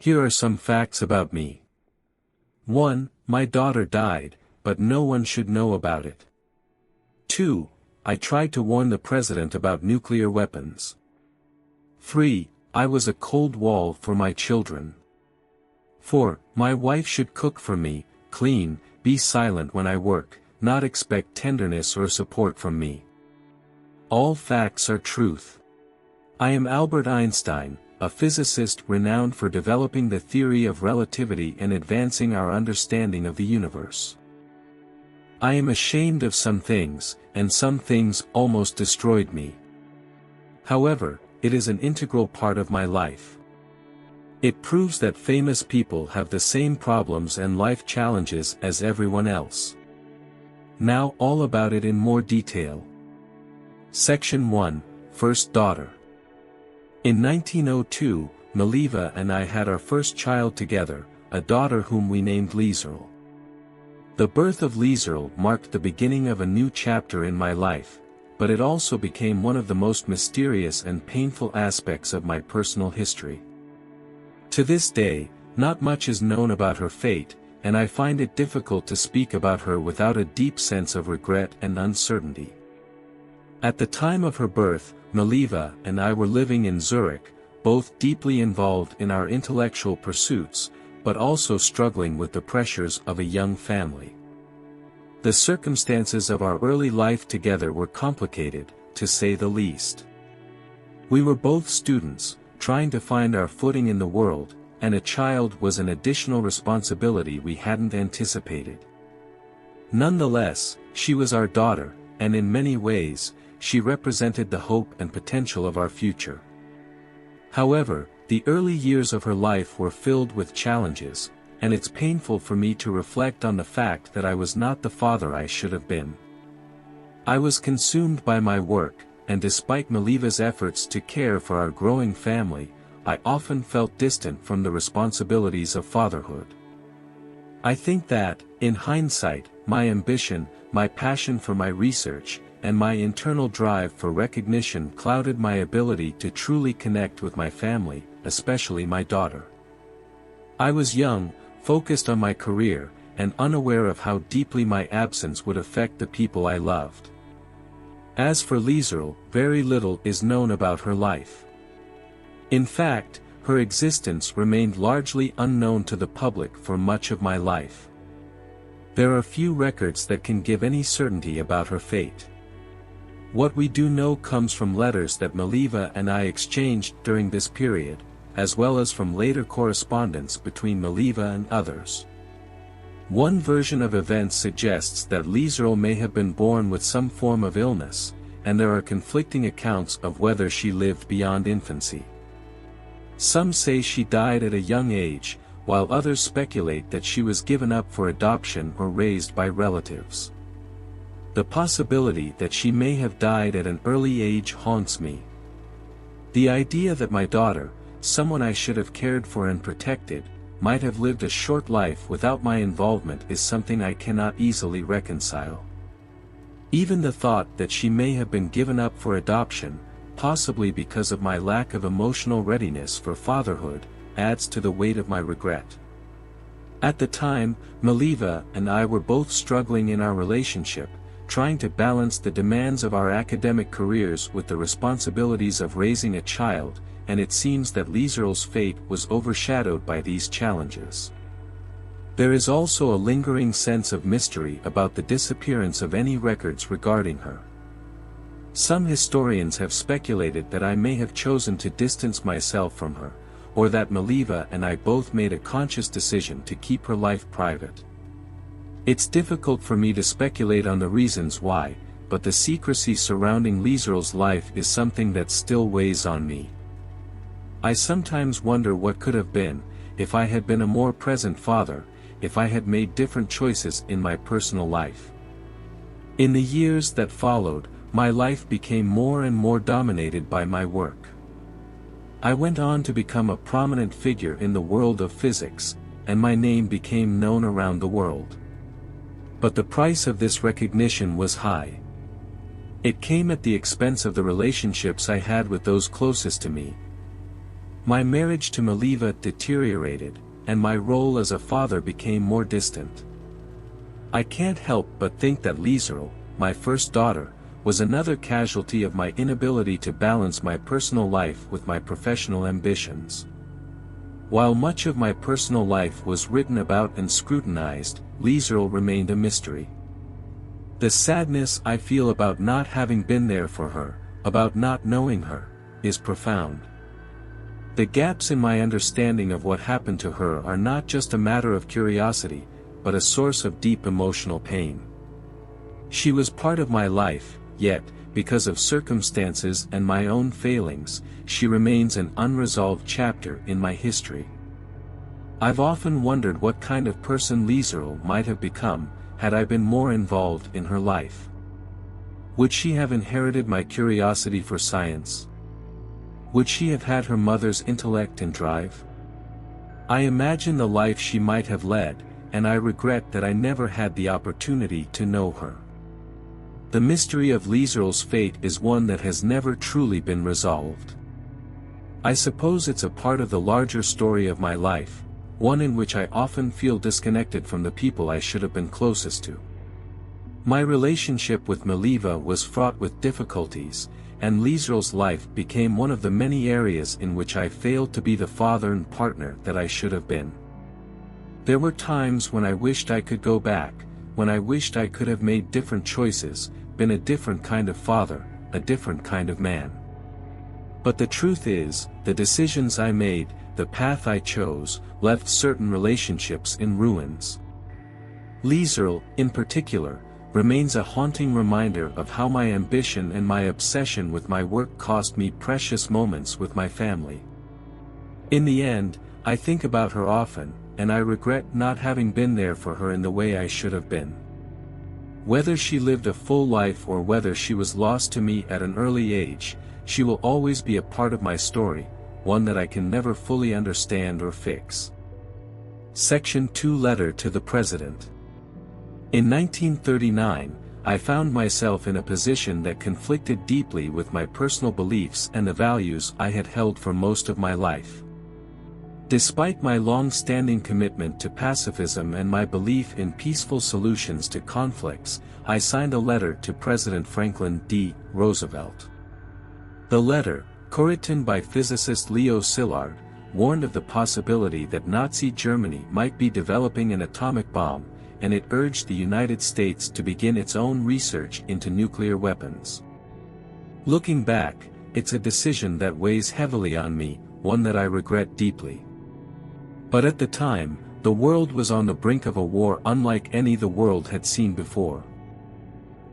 Here are some facts about me. 1. My daughter died, but no one should know about it. 2. I tried to warn the president about nuclear weapons. 3. I was a cold wall for my children. 4. My wife should cook for me, clean, be silent when I work, not expect tenderness or support from me. All facts are truth. I am Albert Einstein, a physicist renowned for developing the theory of relativity and advancing our understanding of the universe. I am ashamed of some things, and some things almost destroyed me. However, it is an integral part of my life. It proves that famous people have the same problems and life challenges as everyone else. Now all about it in more detail. Section 1, First Daughter. In 1902, Mileva and I had our first child together, a daughter whom we named Liesel. The birth of Liesel marked the beginning of a new chapter in my life, but it also became one of the most mysterious and painful aspects of my personal history. To this day, not much is known about her fate, and I find it difficult to speak about her without a deep sense of regret and uncertainty. At the time of her birth, Mileva and I were living in Zurich, both deeply involved in our intellectual pursuits, but also struggling with the pressures of a young family. The circumstances of our early life together were complicated, to say the least. We were both students, trying to find our footing in the world, and a child was an additional responsibility we hadn't anticipated. Nonetheless, she was our daughter, and in many ways, she represented the hope and potential of our future. However, the early years of her life were filled with challenges, and it's painful for me to reflect on the fact that I was not the father I should have been. I was consumed by my work, and despite Mileva's efforts to care for our growing family, I often felt distant from the responsibilities of fatherhood. I think that, in hindsight, my ambition, my passion for my research, and my internal drive for recognition clouded my ability to truly connect with my family, especially my daughter. I was young, focused on my career, and unaware of how deeply my absence would affect the people I loved. As for Liesel, very little is known about her life. In fact, her existence remained largely unknown to the public for much of my life. There are few records that can give any certainty about her fate. What we do know comes from letters that Mileva and I exchanged during this period, as well as from later correspondence between Mileva and others. One version of events suggests that Liesel may have been born with some form of illness, and there are conflicting accounts of whether she lived beyond infancy. Some say she died at a young age, while others speculate that she was given up for adoption or raised by relatives. The possibility that she may have died at an early age haunts me. The idea that my daughter, someone I should have cared for and protected, might have lived a short life without my involvement is something I cannot easily reconcile. Even the thought that she may have been given up for adoption, possibly because of my lack of emotional readiness for fatherhood, adds to the weight of my regret. At the time, Mileva and I were both struggling in our relationship, trying to balance the demands of our academic careers with the responsibilities of raising a child, and it seems that Liesel's fate was overshadowed by these challenges. There is also a lingering sense of mystery about the disappearance of any records regarding her. Some historians have speculated that I may have chosen to distance myself from her, or that Mileva and I both made a conscious decision to keep her life private. It's difficult for me to speculate on the reasons why, but the secrecy surrounding Liesel's life is something that still weighs on me. I sometimes wonder what could have been, if I had been a more present father, if I had made different choices in my personal life. In the years that followed, my life became more and more dominated by my work. I went on to become a prominent figure in the world of physics, and my name became known around the world. But the price of this recognition was high. It came at the expense of the relationships I had with those closest to me. My marriage to Maliva deteriorated, and my role as a father became more distant. I can't help but think that Liesel, my first daughter, was another casualty of my inability to balance my personal life with my professional ambitions. While much of my personal life was written about and scrutinized, Liesel remained a mystery. The sadness I feel about not having been there for her, about not knowing her, is profound. The gaps in my understanding of what happened to her are not just a matter of curiosity, but a source of deep emotional pain. She was part of my life, yet, because of circumstances and my own failings, she remains an unresolved chapter in my history. I've often wondered what kind of person Liesel might have become, had I been more involved in her life. Would she have inherited my curiosity for science? Would she have had her mother's intellect and drive? I imagine the life she might have led, and I regret that I never had the opportunity to know her. The mystery of Liesel's fate is one that has never truly been resolved. I suppose it's a part of the larger story of my life, one in which I often feel disconnected from the people I should have been closest to. My relationship with Maliva was fraught with difficulties, and Liesel's life became one of the many areas in which I failed to be the father and partner that I should have been. There were times when I wished I could go back, when I wished I could have made different choices, been a different kind of father, a different kind of man. But the truth is, the decisions I made, the path I chose, left certain relationships in ruins. Liesel, in particular, remains a haunting reminder of how my ambition and my obsession with my work cost me precious moments with my family. In the end, I think about her often, and I regret not having been there for her in the way I should have been. Whether she lived a full life or whether she was lost to me at an early age, she will always be a part of my story, one that I can never fully understand or fix. Section 2 Letter to the President. In 1939, I found myself in a position that conflicted deeply with my personal beliefs and the values I had held for most of my life. Despite my long-standing commitment to pacifism and my belief in peaceful solutions to conflicts, I signed a letter to President Franklin D. Roosevelt. The letter, co-written by physicist Leo Szilard, warned of the possibility that Nazi Germany might be developing an atomic bomb, and it urged the United States to begin its own research into nuclear weapons. Looking back, it's a decision that weighs heavily on me, one that I regret deeply. But at the time, the world was on the brink of a war unlike any the world had seen before.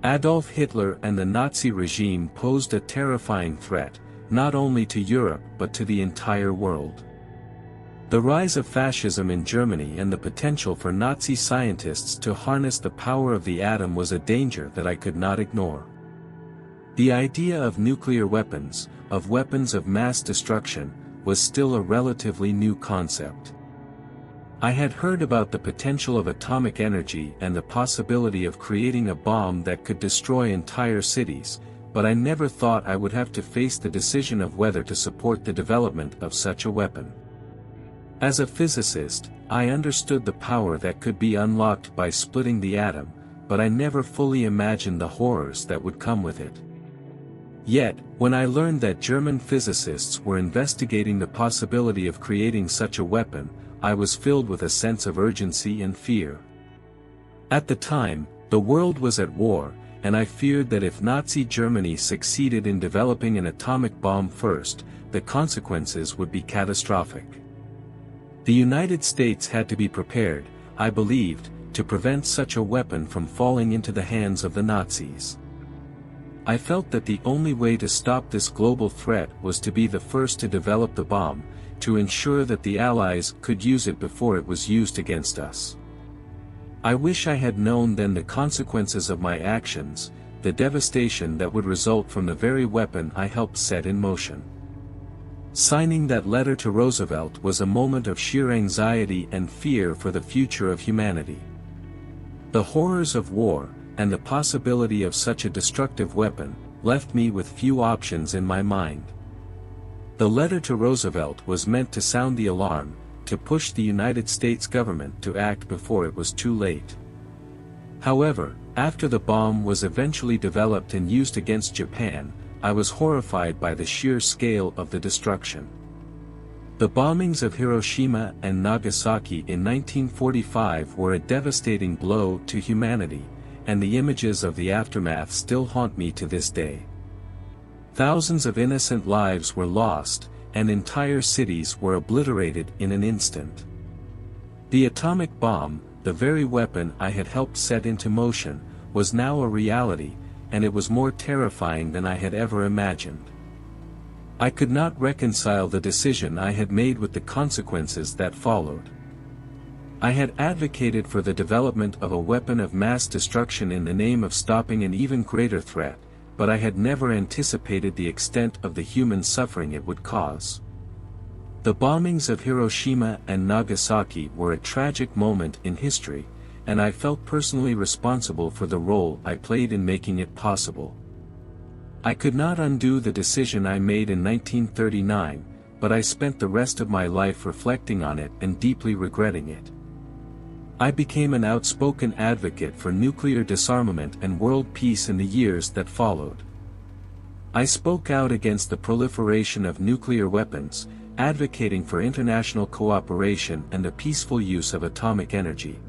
Adolf Hitler and the Nazi regime posed a terrifying threat, not only to Europe but to the entire world. The rise of fascism in Germany and the potential for Nazi scientists to harness the power of the atom was a danger that I could not ignore. The idea of nuclear weapons, of weapons of mass destruction, was still a relatively new concept. I had heard about the potential of atomic energy and the possibility of creating a bomb that could destroy entire cities, but I never thought I would have to face the decision of whether to support the development of such a weapon. As a physicist, I understood the power that could be unlocked by splitting the atom, but I never fully imagined the horrors that would come with it. Yet, when I learned that German physicists were investigating the possibility of creating such a weapon, I was filled with a sense of urgency and fear. At the time, the world was at war, and I feared that if Nazi Germany succeeded in developing an atomic bomb first, the consequences would be catastrophic. The United States had to be prepared, I believed, to prevent such a weapon from falling into the hands of the Nazis. I felt that the only way to stop this global threat was to be the first to develop the bomb, to ensure that the Allies could use it before it was used against us. I wish I had known then the consequences of my actions, the devastation that would result from the very weapon I helped set in motion. Signing that letter to Roosevelt was a moment of sheer anxiety and fear for the future of humanity. The horrors of war, and the possibility of such a destructive weapon, left me with few options in my mind. The letter to Roosevelt was meant to sound the alarm, to push the United States government to act before it was too late. However, after the bomb was eventually developed and used against Japan, I was horrified by the sheer scale of the destruction. The bombings of Hiroshima and Nagasaki in 1945 were a devastating blow to humanity, and the images of the aftermath still haunt me to this day. Thousands of innocent lives were lost, and entire cities were obliterated in an instant. The atomic bomb, the very weapon I had helped set into motion, was now a reality, and it was more terrifying than I had ever imagined. I could not reconcile the decision I had made with the consequences that followed. I had advocated for the development of a weapon of mass destruction in the name of stopping an even greater threat, but I had never anticipated the extent of the human suffering it would cause. The bombings of Hiroshima and Nagasaki were a tragic moment in history, and I felt personally responsible for the role I played in making it possible. I could not undo the decision I made in 1939, but I spent the rest of my life reflecting on it and deeply regretting it. I became an outspoken advocate for nuclear disarmament and world peace in the years that followed. I spoke out against the proliferation of nuclear weapons, advocating for international cooperation and the peaceful use of atomic energy.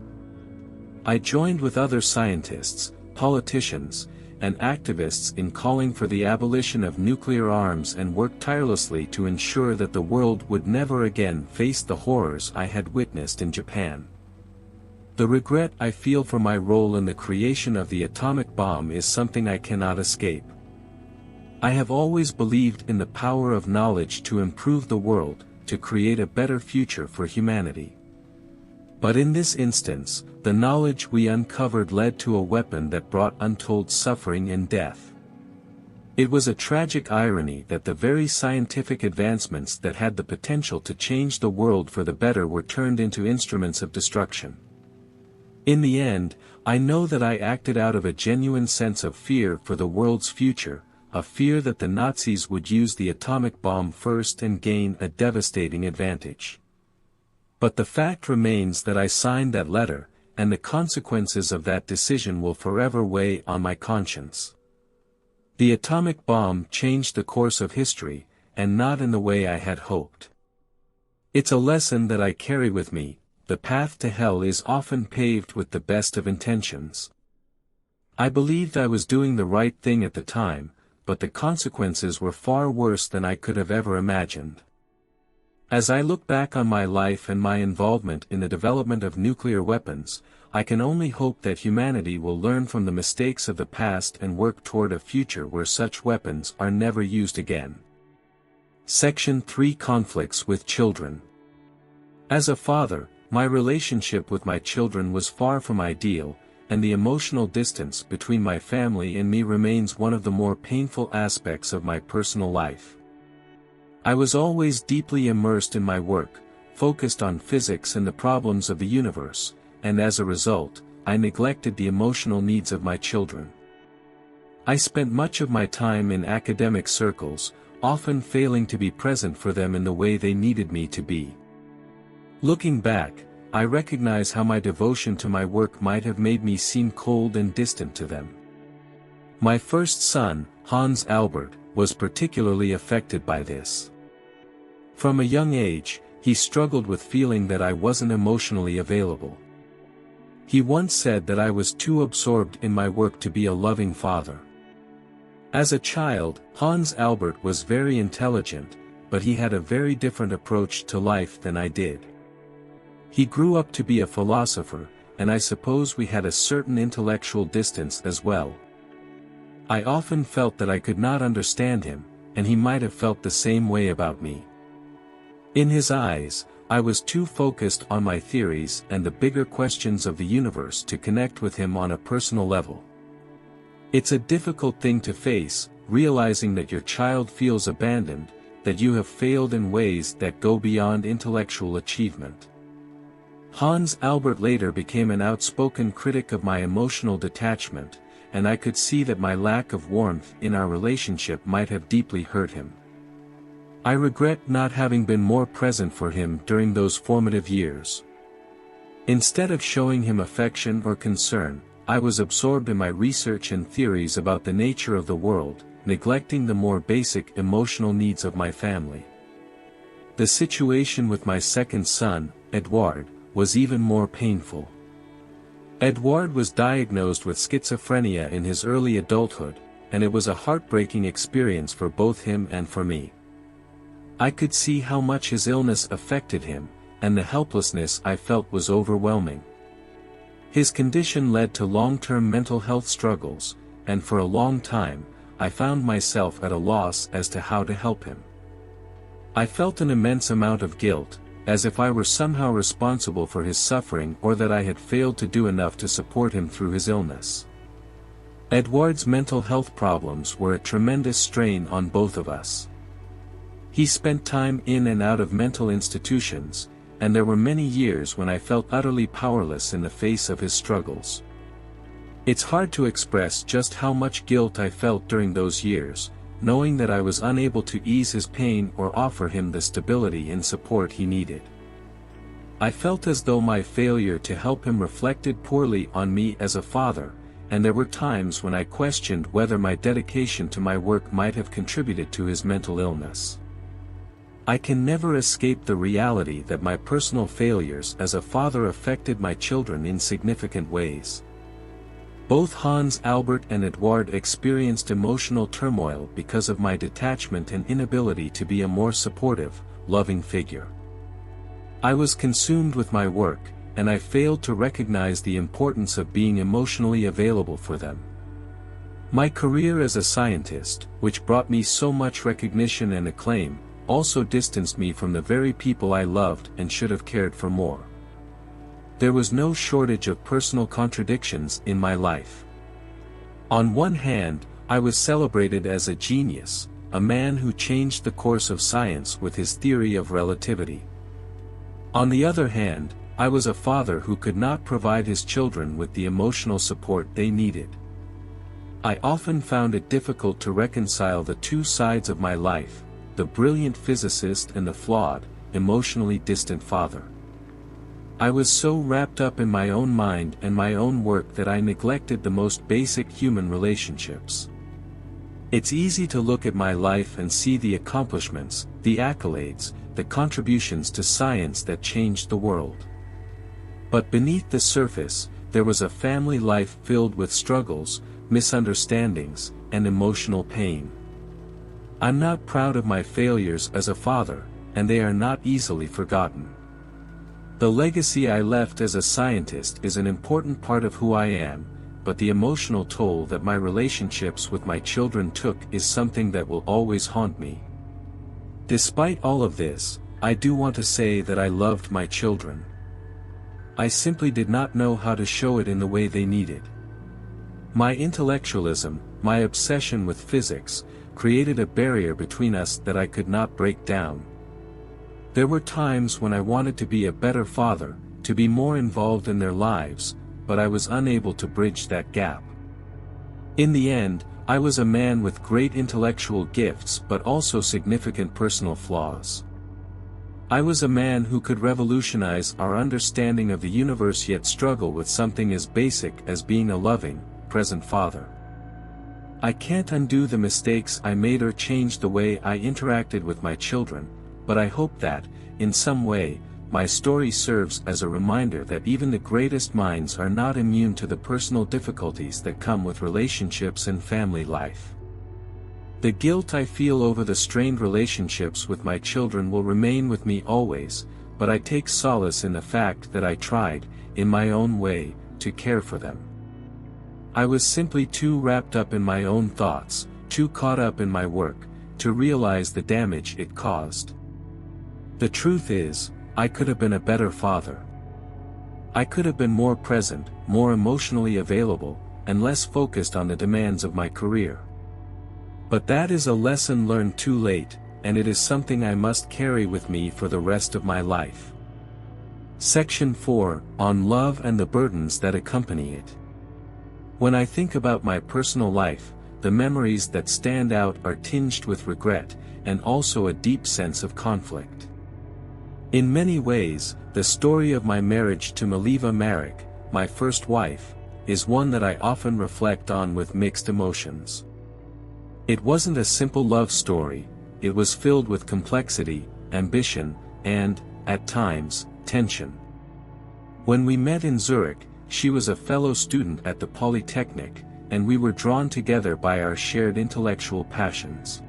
I joined with other scientists, politicians, and activists in calling for the abolition of nuclear arms and worked tirelessly to ensure that the world would never again face the horrors I had witnessed in Japan. The regret I feel for my role in the creation of the atomic bomb is something I cannot escape. I have always believed in the power of knowledge to improve the world, to create a better future for humanity. But in this instance, the knowledge we uncovered led to a weapon that brought untold suffering and death. It was a tragic irony that the very scientific advancements that had the potential to change the world for the better were turned into instruments of destruction. In the end, I know that I acted out of a genuine sense of fear for the world's future, a fear that the Nazis would use the atomic bomb first and gain a devastating advantage. But the fact remains that I signed that letter, and the consequences of that decision will forever weigh on my conscience. The atomic bomb changed the course of history, and not in the way I had hoped. It's a lesson that I carry with me: the path to hell is often paved with the best of intentions. I believed I was doing the right thing at the time, but the consequences were far worse than I could have ever imagined. As I look back on my life and my involvement in the development of nuclear weapons, I can only hope that humanity will learn from the mistakes of the past and work toward a future where such weapons are never used again. Section 3: Conflicts with Children. As a father, my relationship with my children was far from ideal, and the emotional distance between my family and me remains one of the more painful aspects of my personal life. I was always deeply immersed in my work, focused on physics and the problems of the universe, and as a result, I neglected the emotional needs of my children. I spent much of my time in academic circles, often failing to be present for them in the way they needed me to be. Looking back, I recognize how my devotion to my work might have made me seem cold and distant to them. My first son, Hans Albert, was particularly affected by this. From a young age, he struggled with feeling that I wasn't emotionally available. He once said that I was too absorbed in my work to be a loving father. As a child, Hans Albert was very intelligent, but he had a very different approach to life than I did. He grew up to be a philosopher, and I suppose we had a certain intellectual distance as well. I often felt that I could not understand him, and he might have felt the same way about me. In his eyes, I was too focused on my theories and the bigger questions of the universe to connect with him on a personal level. It's a difficult thing to face, realizing that your child feels abandoned, that you have failed in ways that go beyond intellectual achievement. Hans Albert later became an outspoken critic of my emotional detachment, and I could see that my lack of warmth in our relationship might have deeply hurt him. I regret not having been more present for him during those formative years. Instead of showing him affection or concern, I was absorbed in my research and theories about the nature of the world, neglecting the more basic emotional needs of my family. The situation with my second son, Edouard, was even more painful. Edouard was diagnosed with schizophrenia in his early adulthood, and it was a heartbreaking experience for both him and for me. I could see how much his illness affected him, and the helplessness I felt was overwhelming. His condition led to long-term mental health struggles, and for a long time, I found myself at a loss as to how to help him. I felt an immense amount of guilt, as if I were somehow responsible for his suffering or that I had failed to do enough to support him through his illness. Edouard's mental health problems were a tremendous strain on both of us. He spent time in and out of mental institutions, and there were many years when I felt utterly powerless in the face of his struggles. It's hard to express just how much guilt I felt during those years, knowing that I was unable to ease his pain or offer him the stability and support he needed. I felt as though my failure to help him reflected poorly on me as a father, and there were times when I questioned whether my dedication to my work might have contributed to his mental illness. I can never escape the reality that my personal failures as a father affected my children in significant ways. Both Hans Albert and Edouard experienced emotional turmoil because of my detachment and inability to be a more supportive, loving figure. I was consumed with my work, and I failed to recognize the importance of being emotionally available for them. My career as a scientist, which brought me so much recognition and acclaim, also distanced me from the very people I loved and should have cared for more. There was no shortage of personal contradictions in my life. On one hand, I was celebrated as a genius, a man who changed the course of science with his theory of relativity. On the other hand, I was a father who could not provide his children with the emotional support they needed. I often found it difficult to reconcile the two sides of my life, the brilliant physicist and the flawed, emotionally distant father. I was so wrapped up in my own mind and my own work that I neglected the most basic human relationships. It's easy to look at my life and see the accomplishments, the accolades, the contributions to science that changed the world. But beneath the surface, there was a family life filled with struggles, misunderstandings, and emotional pain. I'm not proud of my failures as a father, and they are not easily forgotten. The legacy I left as a scientist is an important part of who I am, but the emotional toll that my relationships with my children took is something that will always haunt me. Despite all of this, I do want to say that I loved my children. I simply did not know how to show it in the way they needed. My intellectualism, my obsession with physics, created a barrier between us that I could not break down. There were times when I wanted to be a better father, to be more involved in their lives, but I was unable to bridge that gap. In the end, I was a man with great intellectual gifts but also significant personal flaws. I was a man who could revolutionize our understanding of the universe yet struggle with something as basic as being a loving, present father. I can't undo the mistakes I made or change the way I interacted with my children, but I hope that, in some way, my story serves as a reminder that even the greatest minds are not immune to the personal difficulties that come with relationships and family life. The guilt I feel over the strained relationships with my children will remain with me always, but I take solace in the fact that I tried, in my own way, to care for them. I was simply too wrapped up in my own thoughts, too caught up in my work, to realize the damage it caused. The truth is, I could have been a better father. I could have been more present, more emotionally available, and less focused on the demands of my career. But that is a lesson learned too late, and it is something I must carry with me for the rest of my life. Section 4, on love and the burdens that accompany it. When I think about my personal life, the memories that stand out are tinged with regret, and also a deep sense of conflict. In many ways, the story of my marriage to Maliva Marek, my first wife, is one that I often reflect on with mixed emotions. It wasn't a simple love story, it was filled with complexity, ambition, and, at times, tension. When we met in Zurich, she was a fellow student at the Polytechnic, and we were drawn together by our shared intellectual passions.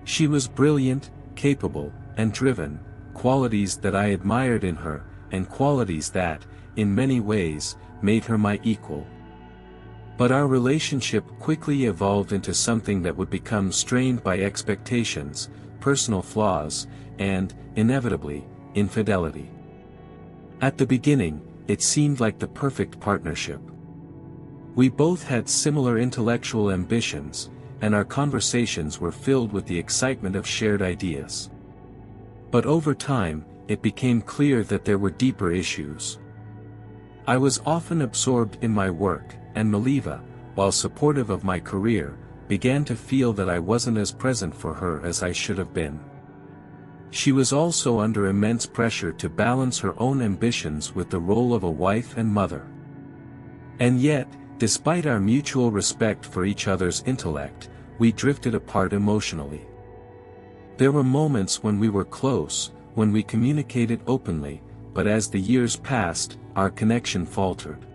She was brilliant, capable, and driven, qualities that I admired in her, and qualities that, in many ways, made her my equal. But our relationship quickly evolved into something that would become strained by expectations, personal flaws, and, inevitably, infidelity. At the beginning, it seemed like the perfect partnership. We both had similar intellectual ambitions, and our conversations were filled with the excitement of shared ideas. But over time, it became clear that there were deeper issues. I was often absorbed in my work, and Maliva, while supportive of my career, began to feel that I wasn't as present for her as I should have been. She was also under immense pressure to balance her own ambitions with the role of a wife and mother. And yet, despite our mutual respect for each other's intellect, we drifted apart emotionally. There were moments when we were close, when we communicated openly, but as the years passed, our connection faltered.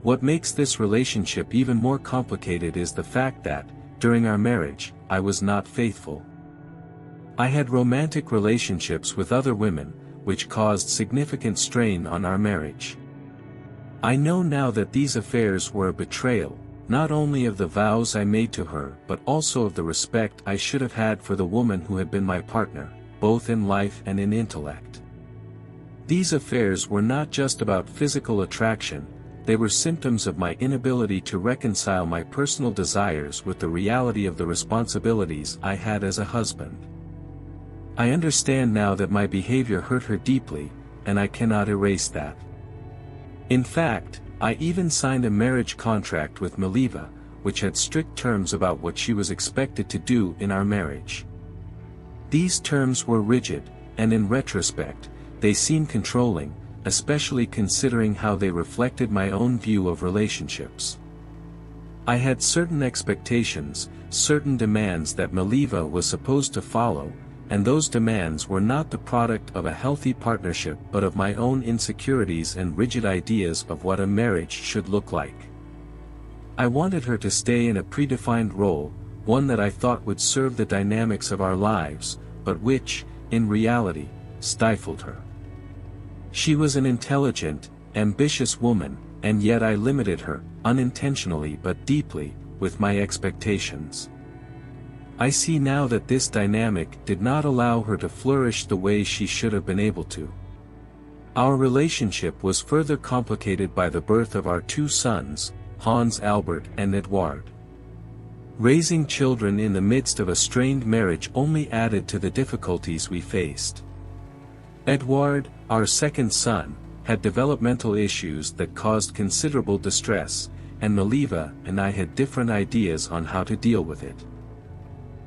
What makes this relationship even more complicated is the fact that, during our marriage, I was not faithful. I had romantic relationships with other women, which caused significant strain on our marriage. I know now that these affairs were a betrayal, not only of the vows I made to her but also of the respect I should have had for the woman who had been my partner, both in life and in intellect. These affairs were not just about physical attraction, they were symptoms of my inability to reconcile my personal desires with the reality of the responsibilities I had as a husband. I understand now that my behavior hurt her deeply, and I cannot erase that. In fact, I even signed a marriage contract with Maliva, which had strict terms about what she was expected to do in our marriage. These terms were rigid, and in retrospect, they seemed controlling, especially considering how they reflected my own view of relationships. I had certain expectations, certain demands that Maliva was supposed to follow, and those demands were not the product of a healthy partnership but of my own insecurities and rigid ideas of what a marriage should look like. I wanted her to stay in a predefined role, one that I thought would serve the dynamics of our lives, but which, in reality, stifled her. She was an intelligent, ambitious woman, and yet I limited her, unintentionally but deeply, with my expectations. I see now that this dynamic did not allow her to flourish the way she should have been able to. Our relationship was further complicated by the birth of our two sons, Hans Albert and Eduard. Raising children in the midst of a strained marriage only added to the difficulties we faced. Eduard, our second son, had developmental issues that caused considerable distress, and Maliva and I had different ideas on how to deal with it.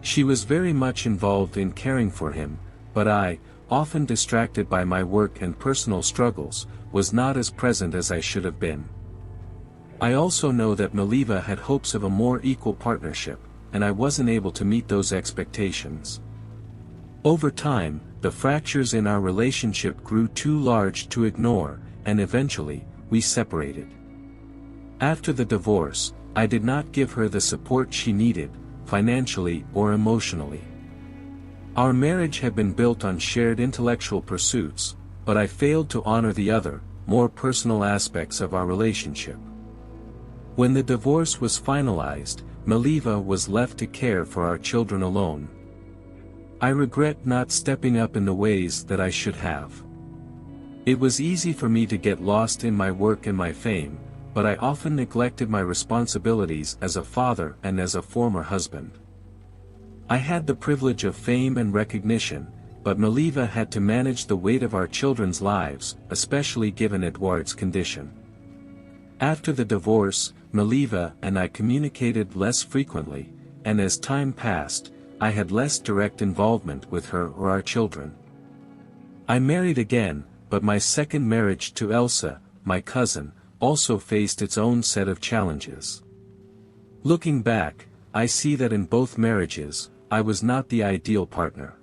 She was very much involved in caring for him, but I, often distracted by my work and personal struggles, was not as present as I should have been. I also know that Maliva had hopes of a more equal partnership, and I wasn't able to meet those expectations. Over time, the fractures in our relationship grew too large to ignore, and eventually, we separated. After the divorce, I did not give her the support she needed, financially or emotionally. Our marriage had been built on shared intellectual pursuits, but I failed to honor the other, more personal aspects of our relationship. When the divorce was finalized, Maliva was left to care for our children alone. I regret not stepping up in the ways that I should have. It was easy for me to get lost in my work and my fame, but I often neglected my responsibilities as a father and as a former husband. I had the privilege of fame and recognition, but Maliva had to manage the weight of our children's lives, especially given Eduard's condition. After the divorce, Maliva and I communicated less frequently, and as time passed, I had less direct involvement with her or our children. I married again, but my second marriage to Elsa, my cousin, also faced its own set of challenges. Looking back, I see that in both marriages, I was not the ideal partner.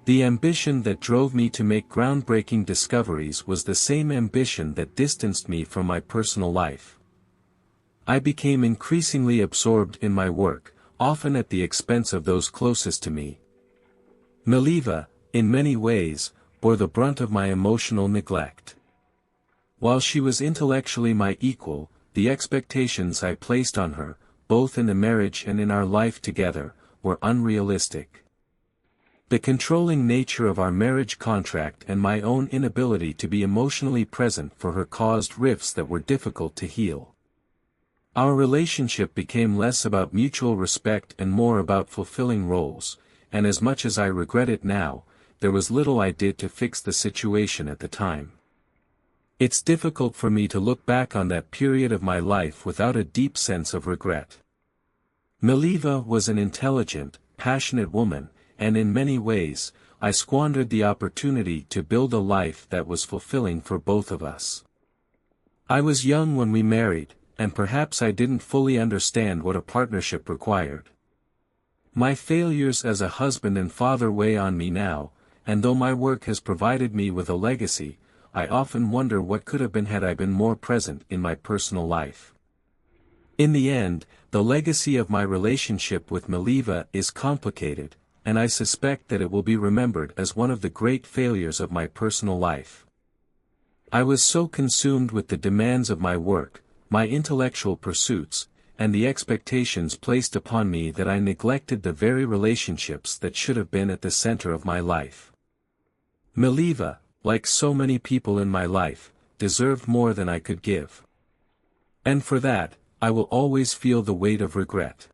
The ambition that drove me to make groundbreaking discoveries was the same ambition that distanced me from my personal life. I became increasingly absorbed in my work, often at the expense of those closest to me. Mileva, in many ways, bore the brunt of my emotional neglect. While she was intellectually my equal, the expectations I placed on her, both in the marriage and in our life together, were unrealistic. The controlling nature of our marriage contract and my own inability to be emotionally present for her caused rifts that were difficult to heal. Our relationship became less about mutual respect and more about fulfilling roles, and as much as I regret it now, there was little I did to fix the situation at the time. It's difficult for me to look back on that period of my life without a deep sense of regret. Mileva was an intelligent, passionate woman, and in many ways, I squandered the opportunity to build a life that was fulfilling for both of us. I was young when we married, and perhaps I didn't fully understand what a partnership required. My failures as a husband and father weigh on me now, and though my work has provided me with a legacy, I often wonder what could have been had I been more present in my personal life. In the end, the legacy of my relationship with Mileva is complicated, and I suspect that it will be remembered as one of the great failures of my personal life. I was so consumed with the demands of my work, my intellectual pursuits, and the expectations placed upon me that I neglected the very relationships that should have been at the center of my life. Mileva, like so many people in my life, deserved more than I could give. And for that, I will always feel the weight of regret.